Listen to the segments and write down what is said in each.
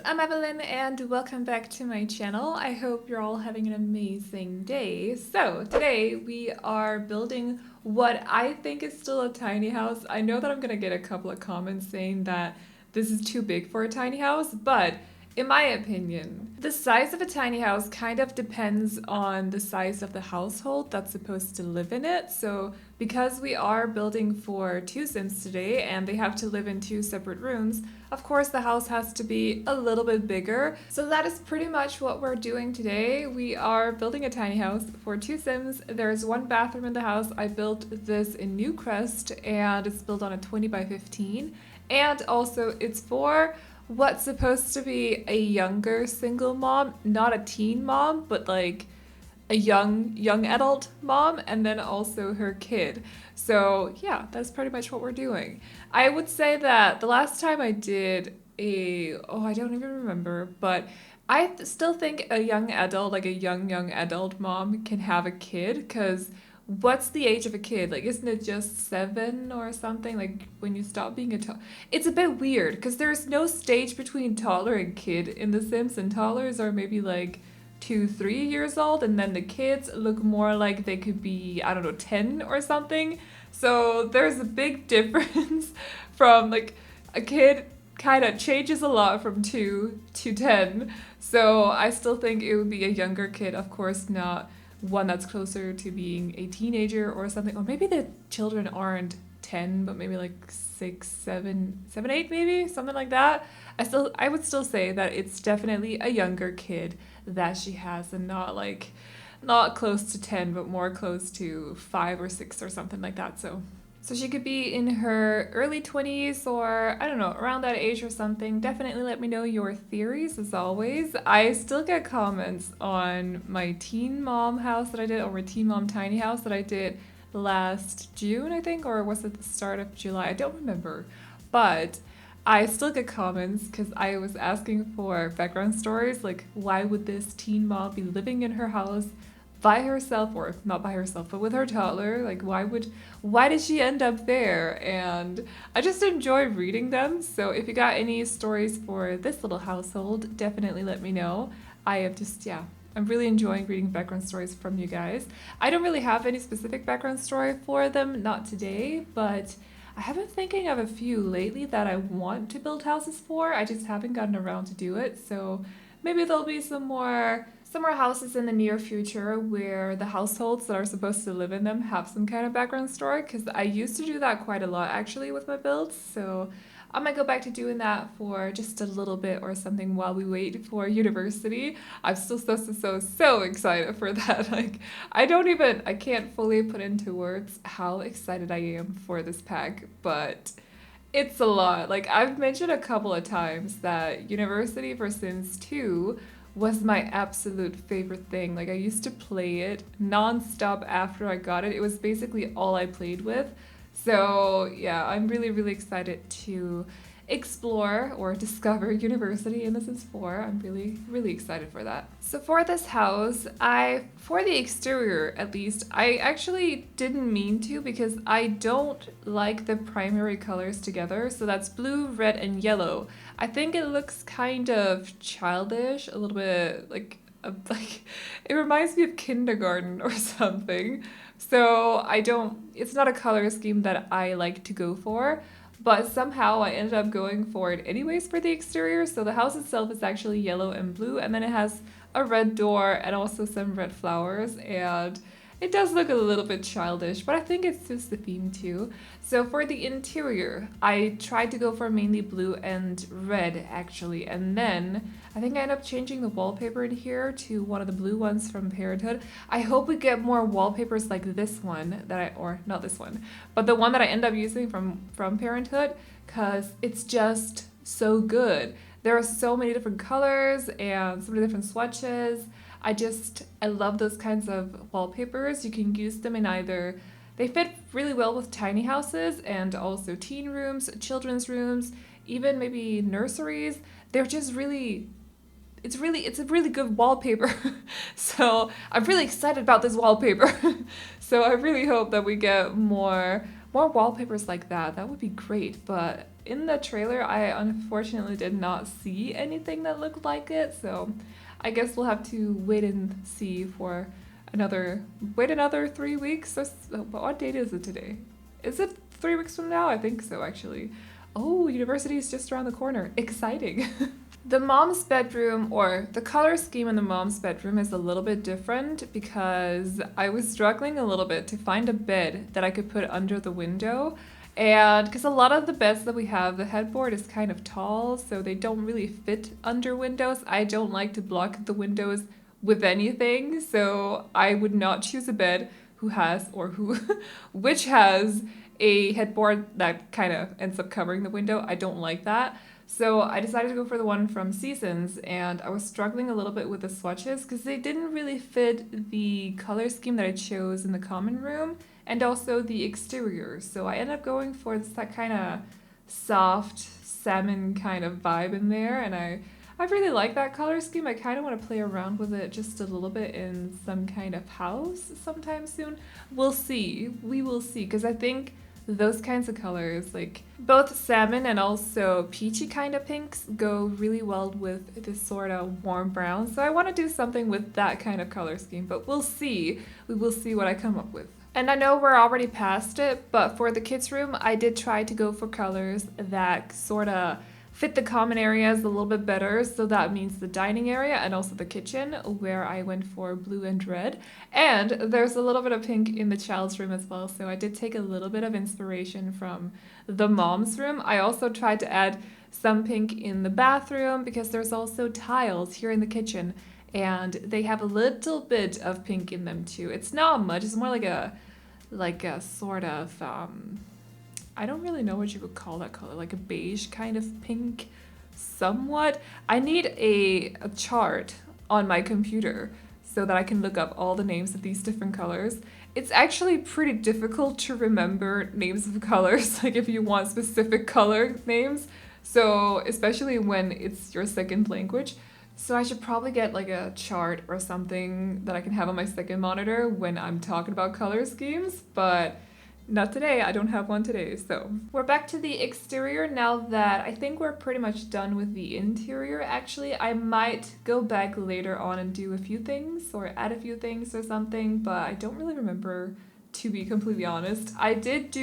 I'm Aveline and welcome back to my channel. I hope you're all having an amazing day. So today we are building what I think is still a tiny house. I know that I'm gonna get a couple of comments saying that this is too big for a tiny house, but in my opinion, the size of a tiny house kind of depends on the size of the household that's supposed to live in it. So because we are building for two Sims today and they have to live in two separate rooms, of course the house has to be a little bit bigger. So that is pretty much what we're doing today. We are building a tiny house for two Sims. There's one bathroom in the house. I built this in Newcrest and it's built on a 20 by 15. And also it's for what's supposed to be a younger single mom, not a teen mom, but like a young adult mom, and then also her kid. So yeah, that's pretty much what we're doing. I would say that the last time I did I don't even remember, but I still think a young adult, like a young adult mom can have a kid, because what's the age of a kid? Like, isn't it just 7 or something? Like, when you stop being a toddler? It's a bit weird because there's no stage between toddler and kid in The Sims, and toddlers are maybe like 2, 3 years old, and then the kids look more like they could be, I don't know, 10 or something. So there's a big difference from like a kid kind of changes a lot from 2 to 10. So I still think it would be a younger kid, of course, not one that's closer to being a teenager or something. Or maybe the children aren't 10, but maybe like 6, 7, 8 maybe, something like that. I would still say that it's definitely a younger kid that she has, and not close to 10, but more close to 5 or 6 or something like that. So she could be in her early 20s or, I don't know, around that age or something. Definitely let me know your theories, as always. I still get comments on my teen mom house that I did, or my teen mom tiny house that I did last June, I think, or was it the start of July? I don't remember. But I still get comments because I was asking for background stories, like why would this teen mom be living in her house by herself, or not by herself, but with her toddler? Like, why did she end up there? And I just enjoy reading them. So if you got any stories for this little household, definitely let me know. I'm really enjoying reading background stories from you guys. I don't really have any specific background story for them, not today, but I have been thinking of a few lately that I want to build houses for. I just haven't gotten around to do it. So maybe there'll be some more houses in the near future where the households that are supposed to live in them have some kind of background story, because I used to do that quite a lot actually with my builds. So I might go back to doing that for just a little bit or something while we wait for university. I'm still so excited for that. Like, I can't fully put into words how excited I am for this pack, but it's a lot. Like, I've mentioned a couple of times that University for Sims 2 was my absolute favorite thing. Like, I used to play it nonstop after I got it. It was basically all I played with. So yeah, I'm really excited to explore or discover University in The Sims 4. I'm really excited for that. So for this house, for the exterior at least, I actually didn't mean to, because I don't like the primary colors together. So that's blue, red, and yellow. I think it looks kind of childish, a little bit like it reminds me of kindergarten or something. So it's not a color scheme that I like to go for, but somehow I ended up going for it anyways for the exterior. So the house itself is actually yellow and blue, and then it has a red door and also some red flowers, and it does look a little bit childish, but I think it's just the theme too. So for the interior, I tried to go for mainly blue and red actually, and then I think I ended up changing the wallpaper in here to one of the blue ones from Parenthood. I hope we get more wallpapers like this one or not this one, but the one that I end up using from Parenthood, because it's just so good. There are so many different colors and so many different swatches. I love those kinds of wallpapers. You can use them in they fit really well with tiny houses and also teen rooms, children's rooms, even maybe nurseries. They're just it's a really good wallpaper. So I'm really excited about this wallpaper. So I really hope that we get more wallpapers like that. That would be great. But in the trailer, I unfortunately did not see anything that looked like it, so I guess we'll have to wait and see for another 3 weeks. What date is it today? Is it 3 weeks from now? I think so, actually. Oh, university is just around the corner. Exciting. The mom's bedroom, or the color scheme in the mom's bedroom, is a little bit different because I was struggling a little bit to find a bed that I could put under the window. And because a lot of the beds that we have, the headboard is kind of tall, so they don't really fit under windows. I don't like to block the windows with anything, so I would not choose a bed which has a headboard that kind of ends up covering the window. I don't like that. So I decided to go for the one from Seasons, and I was struggling a little bit with the swatches because they didn't really fit the color scheme that I chose in the common room and also the exterior. So I ended up going for that kind of soft salmon kind of vibe in there, and I really like that color scheme. I kind of want to play around with it just a little bit in some kind of house sometime soon. We'll see. We will see, because I think those kinds of colors, like both salmon and also peachy kind of pinks, go really well with this sort of warm brown. So I want to do something with that kind of color scheme, but we'll see. We will see what I come up with. And I know we're already past it, but for the kids' room, I did try to go for colors that sort of fit the common areas a little bit better. So that means the dining area and also the kitchen, where I went for blue and red. And there's a little bit of pink in the child's room as well. So I did take a little bit of inspiration from the mom's room. I also tried to add some pink in the bathroom because there's also tiles here in the kitchen, and they have a little bit of pink in them too. It's not much. It's more like a sort of I don't really know what you would call that color, like a beige kind of pink, somewhat. I need a chart on my computer so that I can look up all the names of these different colors. It's actually pretty difficult to remember names of colors, like if you want specific color names. So especially when it's your second language. So I should probably get like a chart or something that I can have on my second monitor when I'm talking about color schemes, but not today. I don't have one today. So we're back to the exterior now that I think we're pretty much done with the interior. Actually, I might go back later on and do a few things or add a few things or something, but I don't really remember, to be completely honest. I did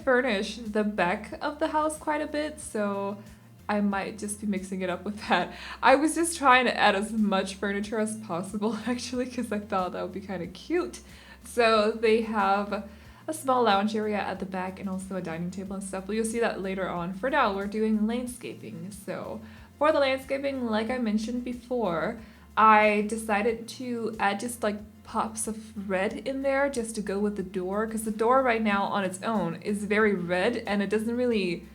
furnish the back of the house quite a bit, so I might just be mixing it up with that. I was just trying to add as much furniture as possible, actually, because I thought that would be kind of cute. So they have a small lounge area at the back and also a dining table and stuff, but you'll see that later on. For now, we're doing landscaping. So for the landscaping, like I mentioned before, I decided to add just like pops of red in there just to go with the door, because the door right now on its own is very red and it doesn't really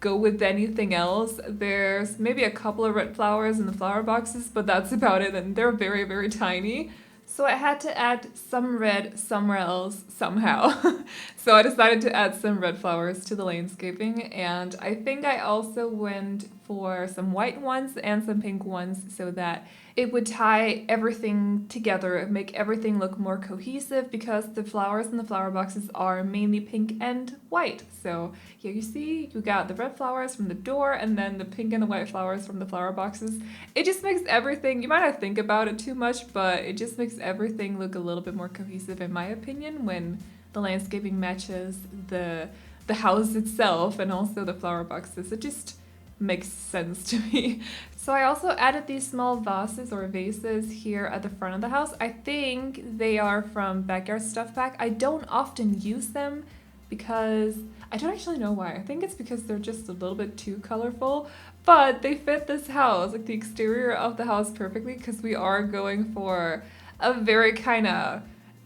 go with anything else. There's maybe a couple of red flowers in the flower boxes, but that's about it, and they're very, very tiny. So I had to add some red somewhere else somehow. So I decided to add some red flowers to the landscaping, and I think I also went for some white ones and some pink ones so that it would tie everything together, make everything look more cohesive, because the flowers in the flower boxes are mainly pink and white. So here you see, you got the red flowers from the door and then the pink and the white flowers from the flower boxes. It just makes everything, you might not think about it too much, but it just makes everything look a little bit more cohesive, in my opinion, when the landscaping matches the house itself and also the flower boxes. It just makes sense to me. So I also added these small vases or vases here at the front of the house. I think they are from Backyard Stuff Pack. I don't often use them because I don't actually know why. I think it's because they're just a little bit too colorful, but they fit this house, like the exterior of the house, perfectly, because we are going for a very kind of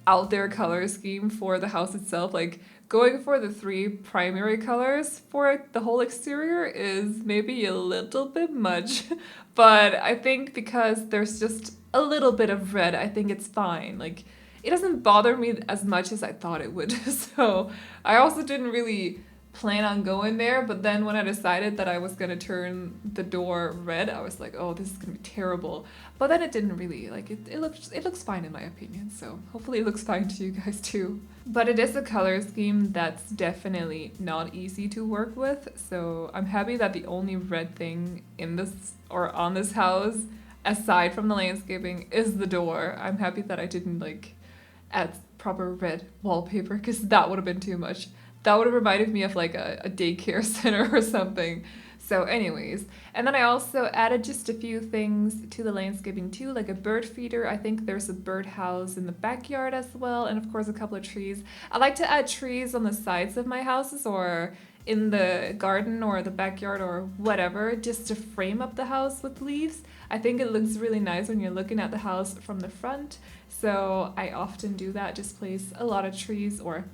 out there color scheme for the house itself. Like, going for the 3 primary colors for the whole exterior is maybe a little bit much, but I think because there's just a little bit of red, I think it's fine. Like, it doesn't bother me as much as I thought it would. So I also didn't really plan on going there, but then when I decided that I was gonna turn the door red, I was like, oh, this is gonna be terrible. But then it didn't really, like, it looks fine in my opinion, so hopefully it looks fine to you guys too. But it is a color scheme that's definitely not easy to work with, so I'm happy that the only red thing in this, or on this house, aside from the landscaping, is the door. I'm happy that I didn't, like, add proper red wallpaper, because that would have been too much. That would have reminded me of like a daycare center or something. So anyways, and then I also added just a few things to the landscaping too, like a bird feeder. I think there's a birdhouse in the backyard as well, and of course a couple of trees. I like to add trees on the sides of my houses or in the garden or the backyard or whatever, just to frame up the house with leaves. I think it looks really nice when you're looking at the house from the front. So I often do that, just place a lot of trees, or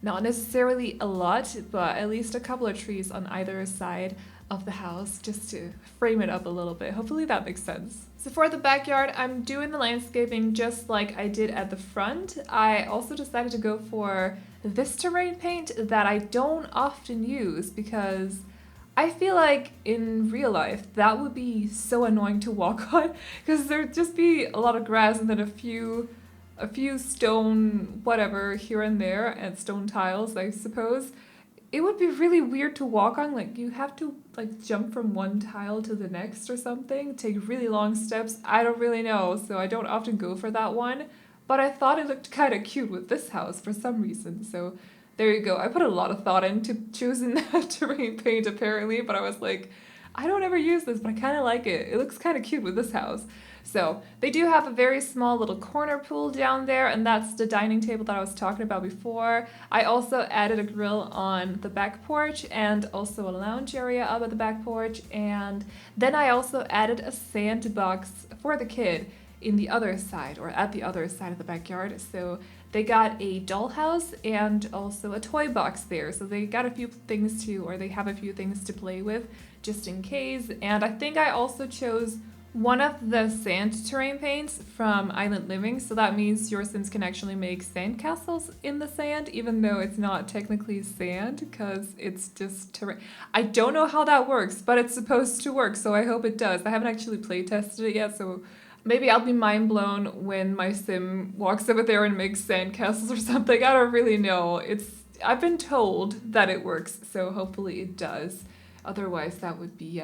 not necessarily a lot, but at least a couple of trees on either side of the house just to frame it up a little bit. Hopefully that makes sense. So for the backyard, I'm doing the landscaping just like I did at the front. I also decided to go for this terrain paint that I don't often use because I feel like in real life that would be so annoying to walk on, because there'd just be a lot of grass and then a few stone whatever here and there, and stone tiles, I suppose. It would be really weird to walk on, like you have to like jump from one tile to the next or something, take really long steps. I don't really know, so I don't often go for that one, but I thought it looked kind of cute with this house for some reason, so there you go. I put a lot of thought into choosing that terrain paint apparently, but I was like, I don't ever use this, but I kind of like it. It looks kind of cute with this house. So they do have a very small little corner pool down there, and that's the dining table that I was talking about before. I also added a grill on the back porch and also a lounge area up at the back porch, and then I also added a sandbox for the kid in the other side, or at the other side of the backyard. So they got a dollhouse and also a toy box there. So they got a few things to, or they have a few things to play with just in case. And I think I also chose one of the sand terrain paints from Island Living, so that means your Sims can actually make sand castles in the sand, even though it's not technically sand, because it's just terrain. I don't know how that works, but it's supposed to work, so I hope it does. I haven't actually play tested it yet, so maybe I'll be mind blown when my Sim walks over there and makes sand castles or something. I don't really know. I've been told that it works, so hopefully it does. Otherwise, that would be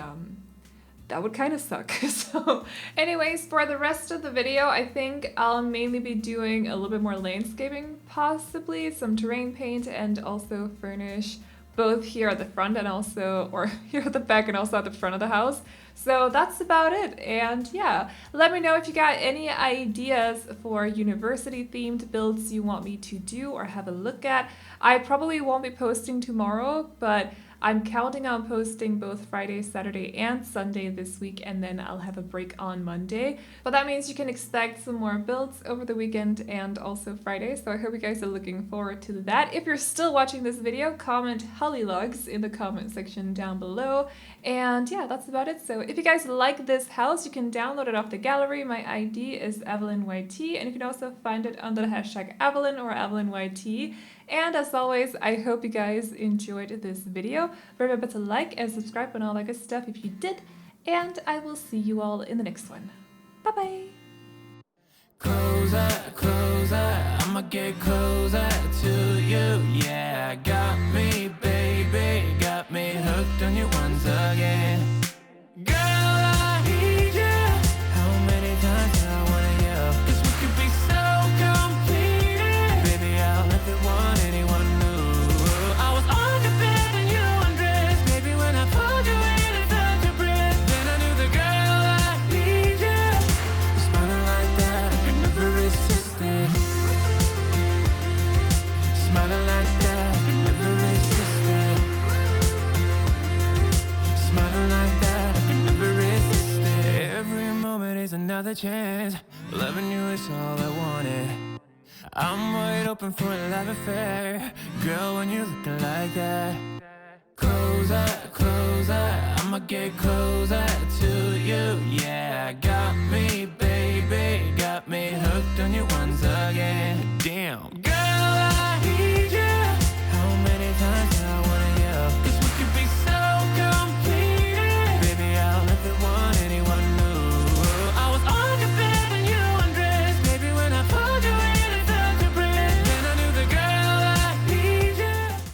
that would kind of suck. So anyways, for the rest of the video, I think I'll mainly be doing a little bit more landscaping, possibly some terrain paint, and also furnish both here at the front and also, or here at the back and also at the front of the house. So that's about it. And yeah, let me know if you got any ideas for university themed builds you want me to do or have a look at. I probably won't be posting tomorrow, but I'm counting on posting both Friday, Saturday, and Sunday this week, and then I'll have a break on Monday. But that means you can expect some more builds over the weekend and also Friday, so I hope you guys are looking forward to that. If you're still watching this video, comment Hollylogs in the comment section down below. And yeah, that's about it. So if you guys like this house, you can download it off the gallery. My ID is AvelineYT, and you can also find it under the hashtag Aveline or AvelineYT. And as always, I hope you guys enjoyed this video. Remember to like and subscribe and all that good stuff if you did. And I will see you all in the next one. Bye-bye. Closer, closer, I'ma get closer to you. Yeah, got me, baby, got me hooked on you once again. Girl, I need you. How many times do I wanna yell? 'Cause we could be so completed. Baby, I'll never want anyone new. I was on the bed and you undressed. Baby, when I pulled you in and felt your breath, then I knew the girl I need you. You're smiling like that, I could never resist it. Smiling like that, I could never resist it. Smiling like that, I could never resist it. Every moment is another chance. Loving you is all I wanted. I'm wide open for a love affair. Girl, when you're looking like that. Closer, closer, I'ma get closer to you. Yeah, got me, baby, got me hooked on you once again. Damn.